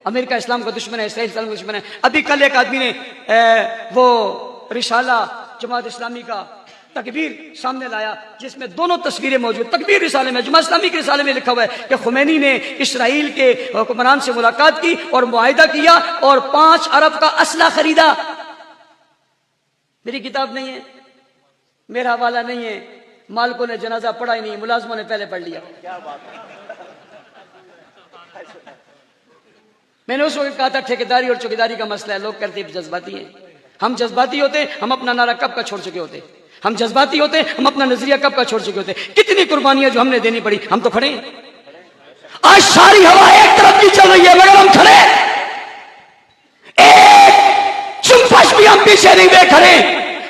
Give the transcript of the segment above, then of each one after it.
America इस्लाम का दुश्मन है, इसराइल इस्लाम का दुश्मन है। अभी कल एक आदमी ने वो रिसाला जमात इस्लामी का तकबीर सामने लाया जिसमें दोनों तस्वीरें मौजूद। तकबीर रिसाले में, जमात इस्लामी के रिसाले में लिखा हुआ है कि खुमैनी ने इसराइल के हुक्मरान से मुलाकात की और मुआहिदा किया और 5 अरब का असला खरीदा। मेरी किताब नहीं है, मेरा हवाला नहीं है, मालिकों ने जनाजा पढ़ा ही नहीं, मुलाजमों ने पहले पढ़ लिया। क्या बात है। मैंने उस वक्त कहा था ठेकेदारी और चौकीदारी का मसला है। लोग कहते हैं जज्बाती हैं। हम जज्बाती होते, हम अपना नारा कब का छोड़ चुके होते। हम जज्बाती होते, हम अपना नजरिया कब का छोड़ चुके होते। कितनी कुर्बानियां जो हमने देनी पड़ी, हम तो खड़े हैं। आज सारी हवा एक तरफ की चल रही है मगर हम खड़े, एक चुम्पश भी हम पीछे नहीं देख खड़े।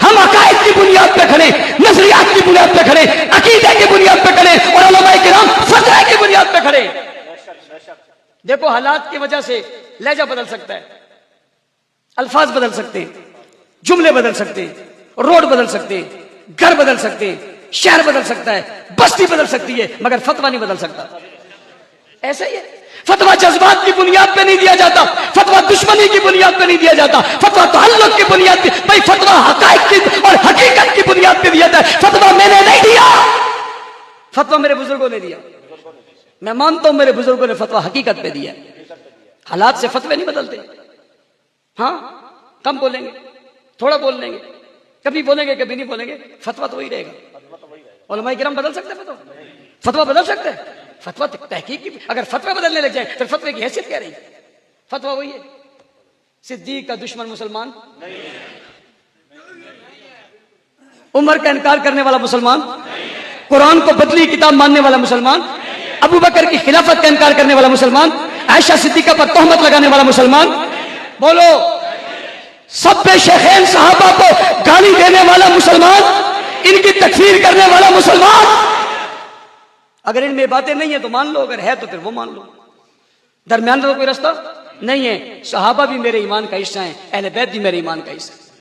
हम अकायद की बुनियाद पे खड़े, नजरियात की बुनियाद पे खड़े, अकीदे की बुनियाद पे खड़े और उलमाए किराम फतवा की बुनियाद पे खड़े। देखो हालात की वजह से लहजा बदल सकता है, अल्फाज बदल सकते हैं, जुमले बदल सकते हैं, रोड बदल सकते हैं, घर बदल सकते हैं, शहर बदल सकता है, बस्ती बदल सकती है, मगर फतवा नहीं बदल सकता। ऐसा ही है। फतवा जज्बात की बुनियाद पे नहीं दिया जाता, फतवा दुश्मनी की बुनियाद पे नहीं दिया जाता, फतवा ताल्लुक की बुनियाद पे। भाई फतवा हकायक की और हकीकत की बुनियाद पे दिया जाता है। फतवा मैंने नहीं दिया, फतवा मेरे बुजुर्गों ने दिया। मैं मानता हूं मेरे बुजुर्गों ने फतवा हकीकत पे दिया। हालात से फतवे नहीं बदलते। हाँ, कम बोलेंगे, थोड़ा बोल लेंगे, कभी बोलेंगे कभी नहीं बोलेंगे, फतवा तो वही रहेगा। उलमाए किराम बदल सकते हैं, फतवा बदल सकते हैं। फतवा तहकीक की, अगर फतवा बदलने लग जाए तो फतवे की हैसियत क्या रही। फतवा वही है। सिद्दीक का दुश्मन मुसलमान, उमर का इनकार करने वाला मुसलमान, कुरान को बदली किताब मानने वाला मुसलमान, अबू बकर की खिलाफत का इनकार करने वाला मुसलमान, आयशा सिद्दीका पर तोहमत लगाने वाला मुसलमान, बोलो सब्बे शेखैन सहाबा को गाली देने वाला मुसलमान, इनकी तकफीर करने वाला मुसलमान। अगर इनमें बातें नहीं है तो मान लो, अगर है तो फिर वो मान लो। दरमियान तो कोई रास्ता नहीं है। सहाबा भी मेरे ईमान का हिस्सा है, अहले बैत भी मेरे ईमान का हिस्सा है।